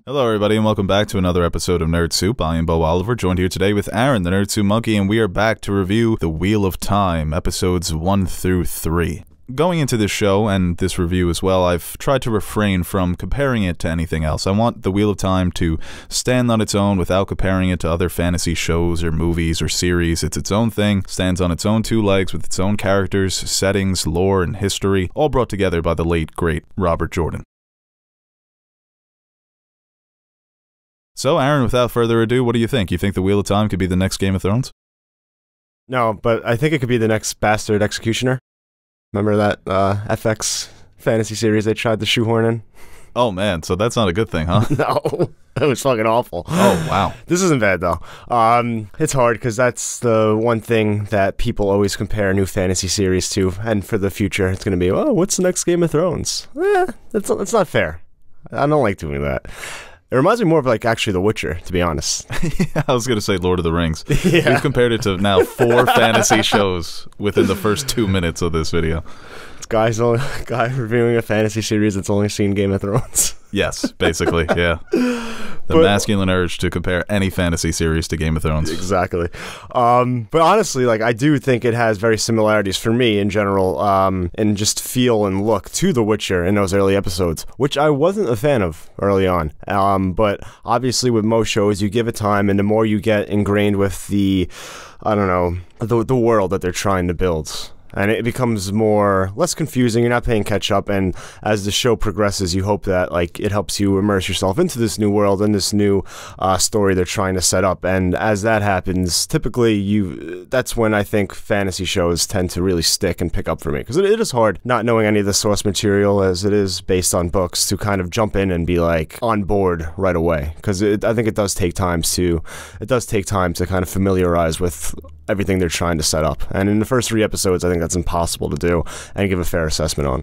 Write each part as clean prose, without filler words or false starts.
Hello everybody and welcome back to another episode of Nerd Soup. I am Bo Oliver, joined here today with Aaron, the Nerd Soup Monkey, and we are back to review The Wheel of Time, episodes 1 through 3. Going into this show, and this review as well, I've tried to refrain from comparing it to anything else. I want The Wheel of Time to stand on its own without comparing it to other fantasy shows or movies or series. It's its own thing, stands on its own two legs with its own characters, settings, lore, and history, all brought together by the late, great Robert Jordan. So, Aaron, without further ado, what do you think? You think The Wheel of Time could be the next Game of Thrones? No, but I think it could be the next Bastard Executioner. Remember that FX fantasy series they tried to shoehorn in? Oh, man, so that's not a good thing, huh? No, it was fucking awful. Oh, wow. This isn't bad, though. It's hard, because that's the one thing that people always compare a new fantasy series to, and for the future, it's going to be, oh, what's the next Game of Thrones? It's not fair. I don't like doing that. It reminds me more of, like, actually The Witcher, to be honest. Yeah, I was going to say Lord of the Rings. Yeah. We've compared it to now 4 fantasy shows within the first 2 minutes of this video. It's guy reviewing a fantasy series that's only seen Game of Thrones. Yes, basically, yeah. The masculine urge to compare any fantasy series to Game of Thrones. Exactly. But honestly, like, I do think it has very similarities for me in general, in just feel and look to The Witcher in those early episodes, which I wasn't a fan of early on. But obviously with most shows, you give it time, and the more you get ingrained with the, I don't know, the world that they're trying to build. And it becomes less confusing. You're not playing catch up, and as the show progresses, you hope that, like, it helps you immerse yourself into this new world and this new story they're trying to set up. And as that happens, typically that's when I think fantasy shows tend to really stick and pick up for me, because it is hard not knowing any of the source material, as it is based on books, to kind of jump in and be like on board right away. Because I think it does take time to kind of familiarize with everything they're trying to set up. And in the first 3 episodes, I think that's impossible to do and give a fair assessment on.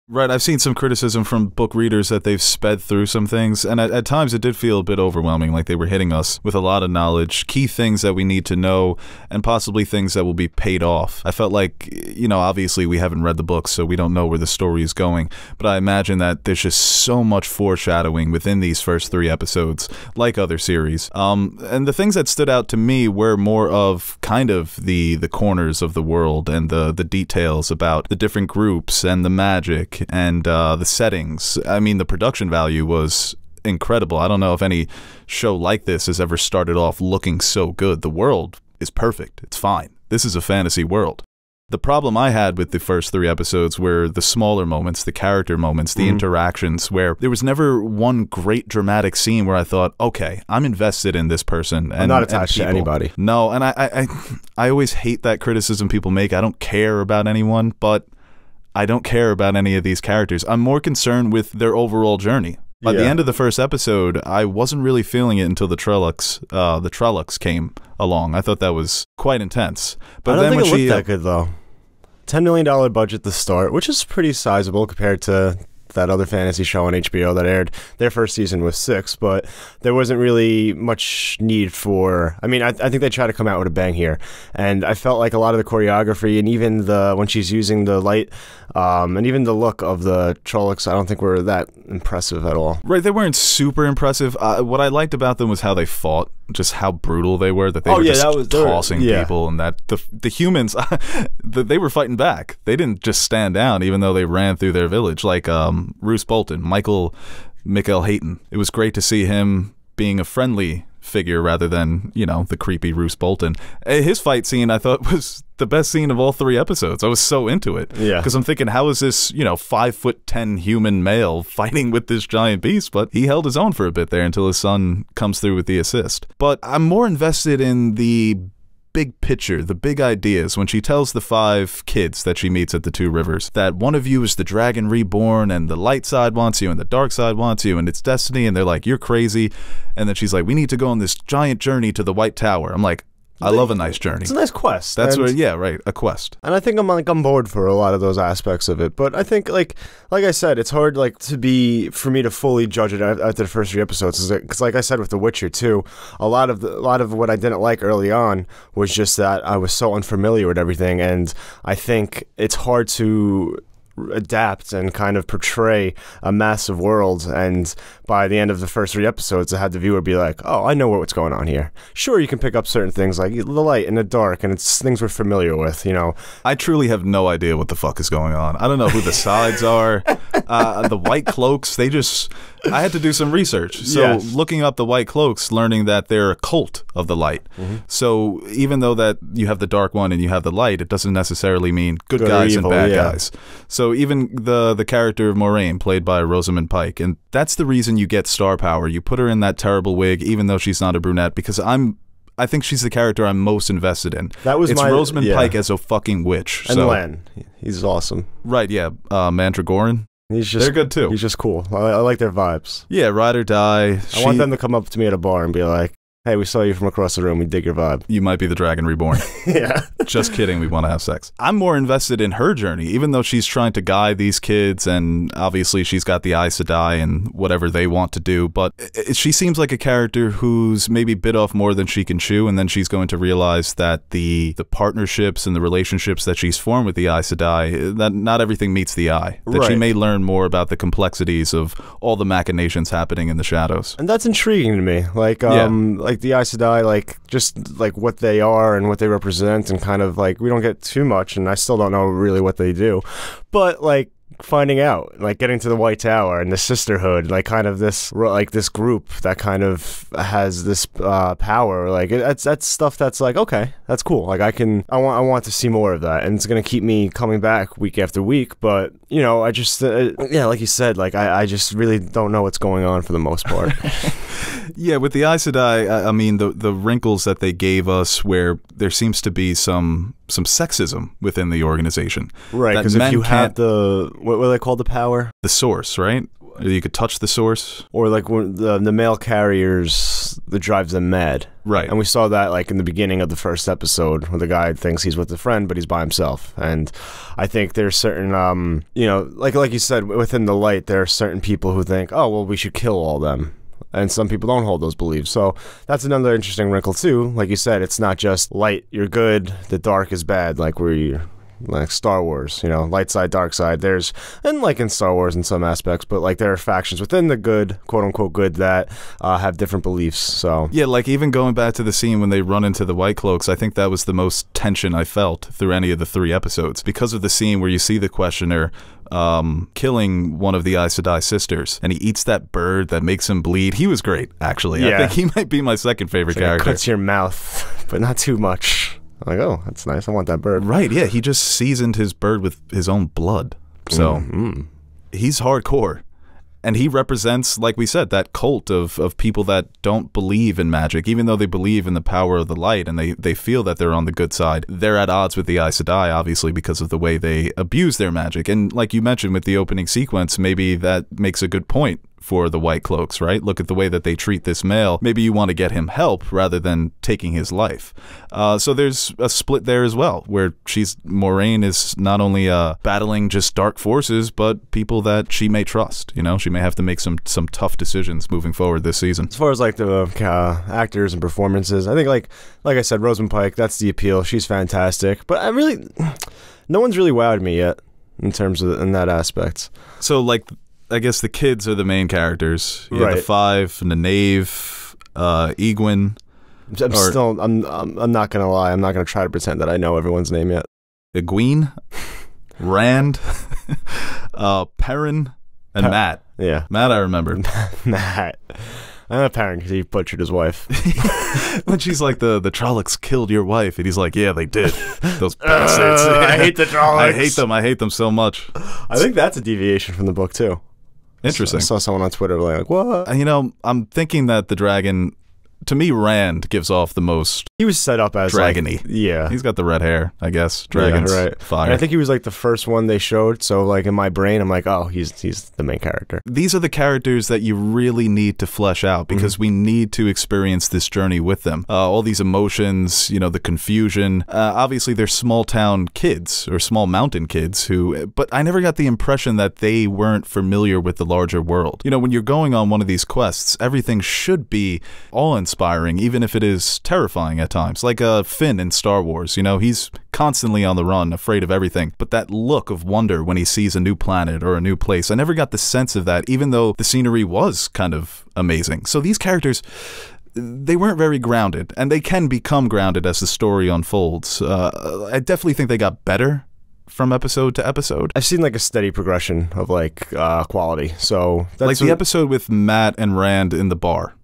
Right, I've seen some criticism from book readers that they've sped through some things, and at times it did feel a bit overwhelming, like they were hitting us with a lot of knowledge, key things that we need to know, and possibly things that will be paid off. I felt like, you know, obviously we haven't read the books, so we don't know where the story is going, but I imagine that there's just so much foreshadowing within these first 3 episodes, like other series. And the things that stood out to me were more of kind of the corners of the world and the details about the different groups and the magic and the settings. I mean, the production value was incredible. I don't know if any show like this has ever started off looking so good. The world is perfect. It's fine. This is a fantasy world. The problem I had with the first 3 episodes were the smaller moments, the character moments, the interactions, where there was never one great dramatic scene where I thought, okay, I'm invested in this person. And, I'm not attached to anybody. No, and I always hate that criticism people make. I don't care about anyone, but I don't care about any of these characters. I'm more concerned with their overall journey. By the end of the first episode, I wasn't really feeling it until the Trollocs came along. I thought that was quite intense. But I don't think it looked that good, though. $10 million budget to start, which is pretty sizable compared to that other fantasy show on HBO that aired. Their first season was 6, but there wasn't really much need for... I mean, I think they tried to come out with a bang here, and I felt like a lot of the choreography and even when she's using the light, and even the look of the Trollocs, I don't think were that impressive at all. Right, they weren't super impressive. What I liked about them was how they fought, just how brutal they were, that they were just tossing people, and that the humans, they were fighting back. They didn't just stand down, even though they ran through their village, like Roose Bolton, Michael Hayton. It was great to see him being a friendly figure rather than, you know, the creepy Roose Bolton. His fight scene, I thought, was the best scene of all 3 episodes. I was so into it. Yeah. Because I'm thinking, how is this, you know, 5'10" human male fighting with this giant beast? But he held his own for a bit there until his son comes through with the assist. But I'm more invested in the big picture, the big ideas, when she tells the 5 kids that she meets at the 2 rivers that one of you is the dragon reborn, and the light side wants you and the dark side wants you, and it's destiny, and they're like, you're crazy. And then she's like, we need to go on this giant journey to the White Tower. I'm like, I love a nice journey. It's a nice quest. That's where, yeah, right, a quest. And I think I'm on board for a lot of those aspects of it. But I think, like I said, it's hard for me to fully judge it after the first 3 episodes. Because, like I said with The Witcher too, a lot of what I didn't like early on was just that I was so unfamiliar with everything, and I think it's hard to adapt and kind of portray a massive world, and by the end of the first 3 episodes it had the viewer be like, oh, I know what's going on here. Sure, you can pick up certain things like the light and the dark, and it's things we're familiar with, you know. I truly have no idea what the fuck is going on. I don't know who the sides are. The White Cloaks, I had to do some research. So Yes. looking up the White Cloaks, learning that they're a cult of the light. So even though that you have the dark one and you have the light, it doesn't necessarily mean good Good or guys evil, and bad yeah. guys. So even the character of Moraine, played by Rosamund Pike, and that's the reason you get star power. You put her in that terrible wig, even though she's not a brunette, because I think she's the character I'm most invested in. It's Rosamund Pike as a fucking witch. And so. Len, he's awesome. Right, yeah. Mandragoran. They're good too. He's just cool. I like their vibes. Yeah, ride or die. I want them to come up to me at a bar and be like, hey, we saw you from across the room. We dig your vibe. You might be the Dragon Reborn. Yeah. Just kidding. We want to have sex. I'm more invested in her journey, even though she's trying to guide these kids, and obviously she's got the Aes Sedai and whatever they want to do. But she seems like a character who's maybe bit off more than she can chew, and then she's going to realize that the partnerships and the relationships that she's formed with the Aes Sedai, that not everything meets the eye. That she Right. may learn more about the complexities of all the machinations happening in the shadows. And that's intriguing to me. Like the Aes Sedai, like just like what they are and what they represent, and kind of like we don't get too much, and I still don't know really what they do, but like finding out, like getting to the White Tower and the Sisterhood, like kind of this group that kind of has this power, like that's stuff that's like, okay, that's cool. Like I want to see more of that, and it's gonna keep me coming back week after week. But you know, I just like you said, like I just really don't know what's going on for the most part. Yeah, with the Aes Sedai, I mean, the wrinkles that they gave us where there seems to be some sexism within the organization. Right, That because if men you can't- had what do they call the power? The source, right? You could touch the source. Or like when the male carriers, that drives them mad. Right. And we saw that like in the beginning of the first episode where the guy thinks he's with a friend, but he's by himself. And I think there's certain, you know, like you said, within the light, there are certain people who think, oh, well, we should kill all them. And some people don't hold those beliefs. So that's another interesting wrinkle too. Like you said, it's not just light, you're good, the dark is bad, like Star Wars, you know, light side, dark side. There's, and like in Star Wars in some aspects, but like there are factions within the good, quote unquote good, that have different beliefs. So Yeah, like even going back to the scene when they run into the White Cloaks, I think that was the most tension I felt through any of the 3 episodes, because of the scene where you see the Questioner killing one of the Aes Sedai sisters, and he eats that bird that makes him bleed. He was great, actually. Yeah. I think he might be my second favorite it's like it character. cuts your mouth, but not too much. I'm like, oh, that's nice. I want that bird. Right, yeah, he just seasoned his bird with his own blood. So he's hardcore. And he represents, like we said, that cult of people that don't believe in magic, even though they believe in the power of the light and they feel that they're on the good side. They're at odds with the Aes Sedai, obviously, because of the way they abuse their magic. And like you mentioned with the opening sequence, maybe that makes a good point for the White Cloaks, right? Look at the way that they treat this male. Maybe you want to get him help rather than taking his life. So there's a split there as well, where Moraine is not only battling just dark forces, but people that she may trust. You know, she may have to make some tough decisions moving forward this season. As far as like the actors and performances, I think like I said, Rosamund Pike, that's the appeal. She's fantastic, but no one's really wowed me yet in terms of in that aspect. So like, I guess the kids are the main characters. You have the 5, Nynaeve, Egwene. I'm not gonna lie. I'm not gonna try to pretend that I know everyone's name yet. Egwene, Rand, Perrin, and Matt. Yeah, Matt, I remembered. Matt. I'm a parent because he butchered his wife. When she's like, the Trollocs killed your wife, and he's like, yeah, they did. Those bastards. I hate the Trollocs. I hate them so much. I think that's a deviation from the book too. Interesting. I saw someone on Twitter like, what? You know, I'm thinking that the dragon, to me, Rand gives off the most He was set up as dragony. Yeah. He's got the red hair, I guess. Dragons, right. fire. And I think he was like the first one they showed. So like in my brain, I'm like, oh, he's the main character. These are the characters that you really need to flesh out because we need to experience this journey with them. All these emotions, you know, the confusion. Obviously, they're small town kids or small mountain kids but I never got the impression that they weren't familiar with the larger world. You know, when you're going on one of these quests, everything should be awe-inspiring. awe-inspiring, even if it is terrifying at times. Like Finn in Star Wars, you know, he's constantly on the run, afraid of everything. But that look of wonder when he sees a new planet or a new place, I never got the sense of that, even though the scenery was kind of amazing. So these characters, they weren't very grounded, and they can become grounded as the story unfolds. I definitely think they got better from episode to episode. I've seen like a steady progression of like quality. So that's like the episode with Matt and Rand in the bar,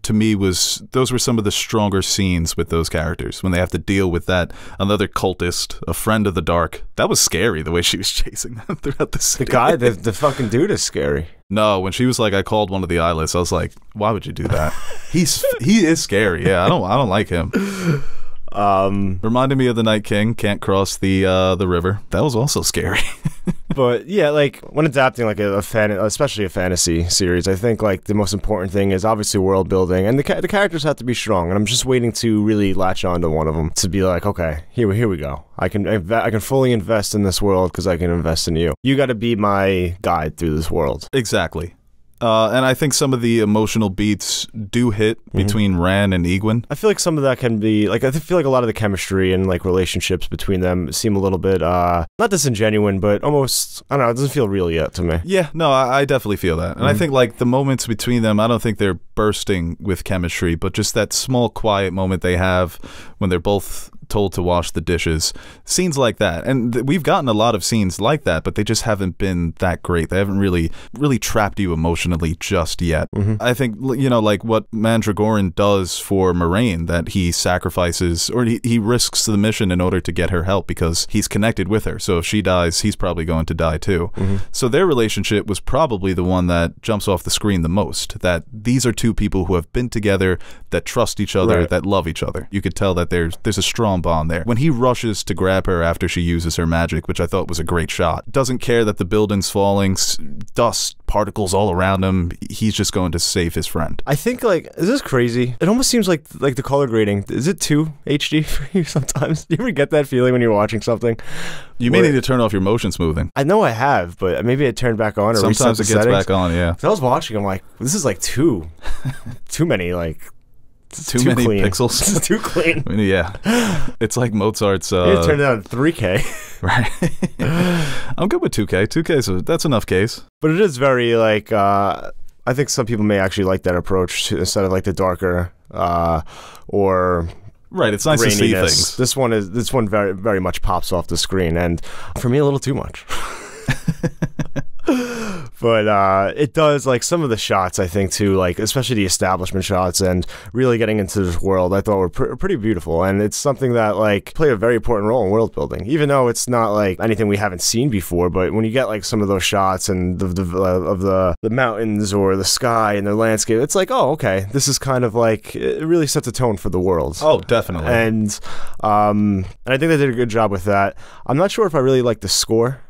to me, those were some of the stronger scenes with those characters when they have to deal with that another cultist, a friend of the dark. That was scary, the way she was chasing them throughout the city. The fucking dude is scary. No, when she was like, I called one of the eyelets, I was like, why would you do that? He is scary. Yeah, I don't like him. Reminded me of the Night King, can't cross the river. That was also scary. But yeah, like when adapting like especially a fantasy series, I think like the most important thing is obviously world building, and the characters have to be strong. And I'm just waiting to really latch on to one of them to be like, okay, here we go. I can fully invest in this world because I can invest in you. You got to be my guide through this world. Exactly. And I think some of the emotional beats do hit between Rand and Egwene. I feel like some of that can be, like, I feel like a lot of the chemistry and, like, relationships between them seem a little bit, not disingenuine, but almost, I don't know, it doesn't feel real yet to me. Yeah, no, I definitely feel that. And I think, like, the moments between them, I don't think they're bursting with chemistry, but just that small, quiet moment they have when they're both told to wash the dishes, scenes like that. And we've gotten a lot of scenes like that, but they just haven't been that great. They haven't really trapped you emotionally just yet. I think, you know, like what Mandragoran does for Moiraine, that he sacrifices, or he risks the mission in order to get her help because he's connected with her. So if she dies, he's probably going to die too. So their relationship was probably the one that jumps off the screen the most, that these are two people who have been together, that trust each other, that love each other. You could tell that there's a strong bond there. When he rushes to grab her after she uses her magic, which I thought was a great shot, doesn't care that the building's falling, dust, particles all around him, he's just going to save his friend. I think, like, is this crazy? It almost seems like the color grading, is it too HD for you sometimes? Do you ever get that feeling when you're watching something? You may need to turn off your motion smoothing. I know I have, but maybe it turned back on or sometimes it gets back on, yeah. So I was watching, I'm like, this is like too many, like, too many clean. Pixels. It's too clean. I mean, yeah. It's like Mozart's... you turn it on 3K. Right. I'm good with 2K. 2K, that's enough case. But it is very, like, I think some people may actually like that approach instead of, like, the darker, or... Right, it's nice to see things. This one very, very much pops off the screen, and for me, a little too much. But it does, like, some of the shots, I think, too, like, especially the establishment shots and really getting into this world, I thought were pretty beautiful. And it's something that, like, play a very important role in world building, even though it's not, like, anything we haven't seen before. But when you get, like, some of those shots and of the mountains or the sky and the landscape, it's like, oh, okay, this is kind of, like, it really sets a tone for the world. Oh, definitely. And I think they did a good job with that. I'm not sure if I really like the score.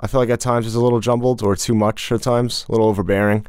I feel like at times it's a little jumbled or too much at times, a little overbearing.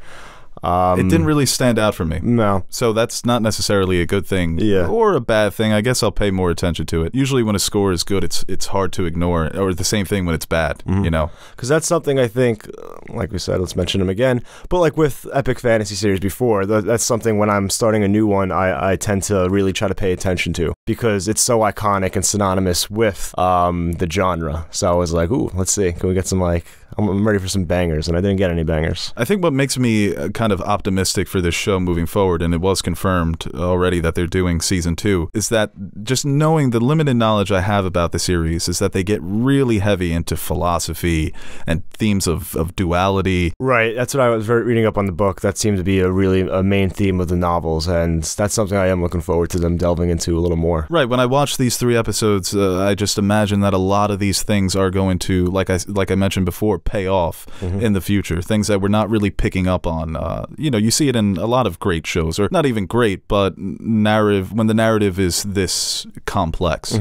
It didn't really stand out for me. No. So that's not necessarily a good thing or a bad thing. I guess I'll pay more attention to it. Usually when a score is good, it's hard to ignore, or the same thing when it's bad, you know? Because that's something I think, like we said, let's mention them again, but like with Epic Fantasy Series before, that's something when I'm starting a new one, I tend to really try to pay attention to because it's so iconic and synonymous with the genre. So I was like, ooh, let's see. Can we get some, like, I'm ready for some bangers, and I didn't get any bangers. I think what makes me kind of optimistic for this show moving forward, and it was confirmed already that they're doing season 2, is that just knowing the limited knowledge I have about the series is that they get really heavy into philosophy and themes of duality. Right, that's what I was reading up on the book. That seemed to be a main theme of the novels, and that's something I am looking forward to them delving into a little more. Right, when I watched these 3 episodes, I just imagine that a lot of these things are going to, like I mentioned before, pay off in the future. Things that we're not really picking up on. You know, you see it in a lot of great shows, or not even great, but narrative, when the narrative is this complex.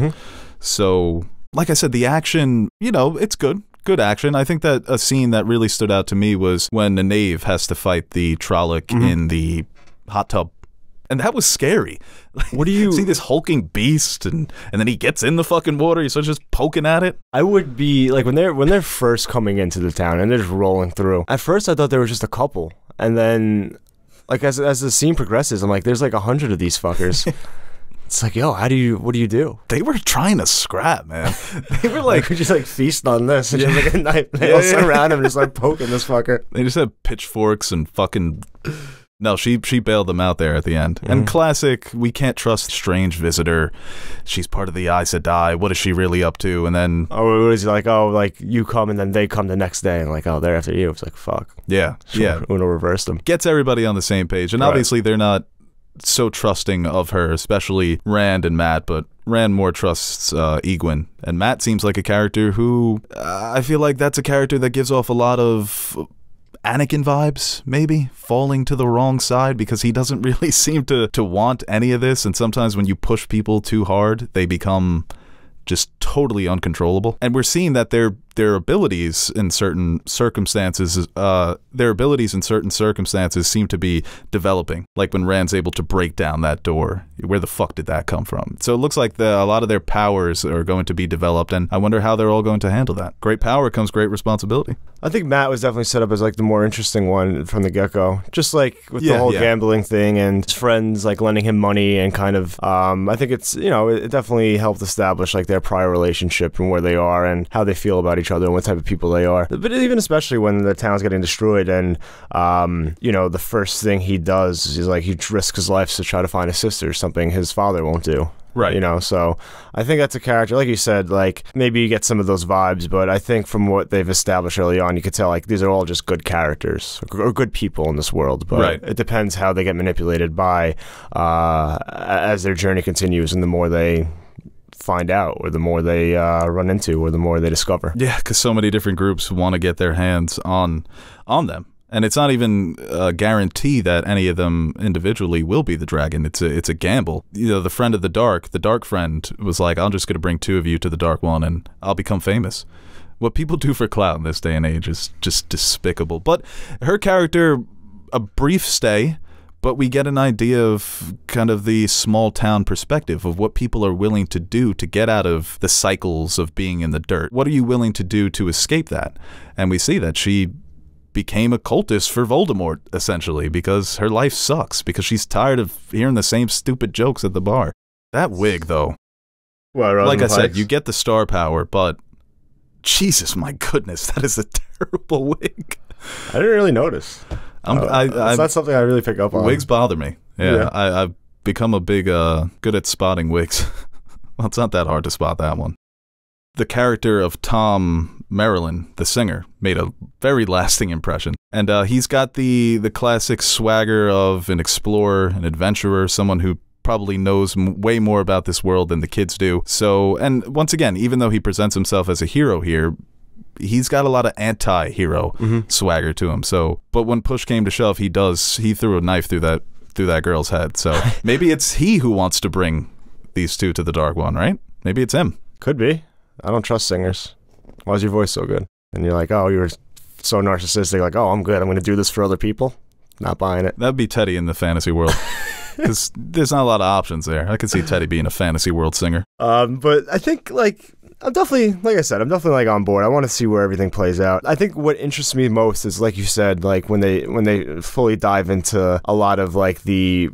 So, like I said, the action, you know, it's good. Good action. I think that a scene that really stood out to me was when Nynaeve has to fight the Trolloc in the hot tub. And that was scary. What do you see this hulking beast, and then he gets in the fucking water. He starts just poking at it. I would be like when they're first coming into the town and they're just rolling through. At first, I thought there was just a couple, and then like as the scene progresses, I'm like, there's like 100 of these fuckers. It's like, yo, what do you do? They were trying to scrap, man. They were like, we just like feast on this, and just like a knife. They all sit around him and just like poking this fucker. They just had pitchforks and fucking. No, she bailed them out there at the end. And classic, we can't trust strange visitor. She's part of the Aes Sedai. What is she really up to? And then what is he like? Oh, like you come and then they come the next day, and like, oh, they're after you. It's like, fuck. Yeah, yeah. Uno reversed them. Gets everybody on the same page, and obviously they're not so trusting of her, especially Rand and Matt, but Rand more trusts Egwene, and Matt seems like a character who I feel like that's a character that gives off a lot of Anakin vibes, maybe falling to the wrong side, because he doesn't really seem to want any of this, and sometimes when you push people too hard, they become just totally uncontrollable. And we're seeing that their abilities in certain circumstances, seem to be developing. Like when Rand's able to break down that door. Where the fuck did that come from? So it looks like a lot of their powers are going to be developed, and I wonder how they're all going to handle that. Great power comes great responsibility. I think Matt was definitely set up as like the more interesting one from the get-go. Just like with the whole gambling thing and his friends like lending him money and kind of, I think it's, it definitely helped establish like their prior relationship and where they are and how they feel about each other and what type of people they are. But even especially when the town's getting destroyed and, the first thing he does is like he risks his life to try to find his sister, something his father won't do. Right. So I think that's a character, like you said, like maybe you get some of those vibes, but I think from what they've established early on, you could tell like these are all just good characters or good people in this world, but it depends how they get manipulated by as their journey continues and the more they find out or the more they run into or the more they discover. Yeah, because so many different groups want to get their hands on them. And it's not even a guarantee that any of them individually will be the dragon. It's a gamble. The friend of the dark friend was like, I'm just going to bring 2 of you to the Dark One and I'll become famous. What people do for clout in this day and age is just despicable. But her character, a brief stay, but we get an idea of kind of the small town perspective of what people are willing to do to get out of the cycles of being in the dirt. What are you willing to do to escape that? And we see that she became a cultist for Voldemort, essentially, because her life sucks, because she's tired of hearing the same stupid jokes at the bar. That wig, though. Well, like I said, you get the star power, but Jesus, my goodness, that is a terrible wig. I didn't really notice. It's not something I really pick up on. Wigs bother me. Yeah. I've become a big, good at spotting wigs. Well, it's not that hard to spot that one. The character of Tom Marilyn, the singer, made a very lasting impression. And he's got the classic swagger of an explorer, an adventurer, someone who probably knows way more about this world than the kids do. So, and once again, even though he presents himself as a hero here, he's got a lot of anti-hero swagger to him. So, but when push came to shove, he threw a knife through that girl's head. So maybe it's he who wants to bring these 2 to the Dark One, right? Maybe it's him. Could be. I don't trust singers. Why is your voice so good? And you're like, oh, you're so narcissistic. Like, oh, I'm good. I'm going to do this for other people. Not buying it. That'd be Teddy in the fantasy world. Because there's not a lot of options there. I could see Teddy being a fantasy world singer. But I think, like, I'm definitely, like I said, I'm definitely, like, on board. I want to see where everything plays out. I think what interests me most is, like you said, like, when they fully dive into a lot of, like, the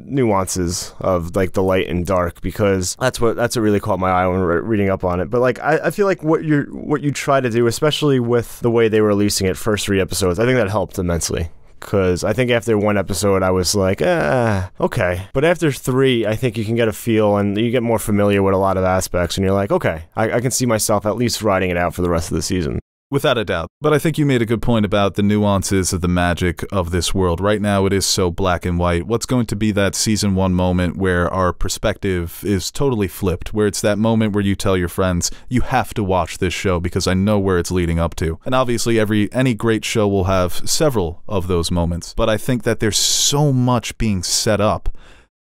nuances of like the light and dark, because that's what really caught my eye when reading up on it. But like I feel like what you try to do, especially with the way they were releasing it, first 3 episodes, I think that helped immensely. Because I think after 1 episode, I was like, okay. But after 3, I think you can get a feel and you get more familiar with a lot of aspects, and you're like, okay, I can see myself at least riding it out for the rest of the season. Without a doubt. But I think you made a good point about the nuances of the magic of this world. Right now it is so black and white. What's going to be that season 1 moment where our perspective is totally flipped, where it's that moment where you tell your friends, you have to watch this show because I know where it's leading up to. And obviously any great show will have several of those moments. But I think that there's so much being set up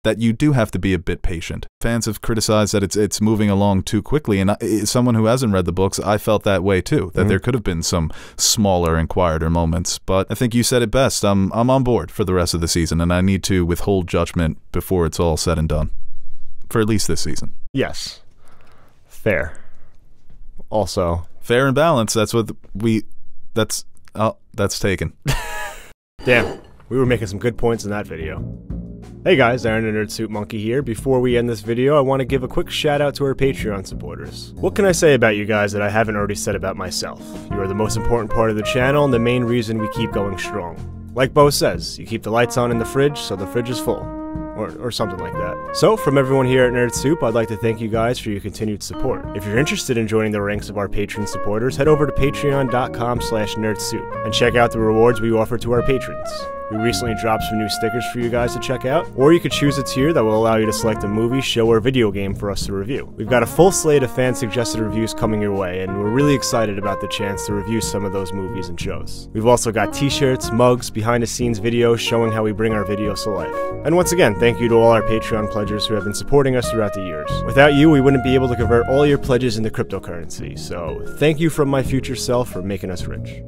that you do have to be a bit patient. Fans have criticized that it's moving along too quickly, and someone who hasn't read the books, I felt that way too, that there could have been some smaller and quieter moments, but I think you said it best. I'm on board for the rest of the season, and I need to withhold judgment before it's all said and done, for at least this season. Yes. Fair. Also. Fair and balanced, that's taken. Damn. We were making some good points in that video. Hey guys, Aaron and Nerd Soup Monkey here. Before we end this video, I want to give a quick shout out to our Patreon supporters. What can I say about you guys that I haven't already said about myself? You are the most important part of the channel and the main reason we keep going strong. Like Bo says, you keep the lights on in the fridge, so the fridge is full. Or something like that. So, from everyone here at Nerd Soup, I'd like to thank you guys for your continued support. If you're interested in joining the ranks of our Patreon supporters, head over to patreon.com/nerdsoup and check out the rewards we offer to our patrons. We recently dropped some new stickers for you guys to check out, or you could choose a tier that will allow you to select a movie, show, or video game for us to review. We've got a full slate of fan-suggested reviews coming your way, and we're really excited about the chance to review some of those movies and shows. We've also got t-shirts, mugs, behind-the-scenes videos showing how we bring our videos to life. And once again, thank you to all our Patreon pledgers who have been supporting us throughout the years. Without you, we wouldn't be able to convert all your pledges into cryptocurrency, so thank you from my future self for making us rich.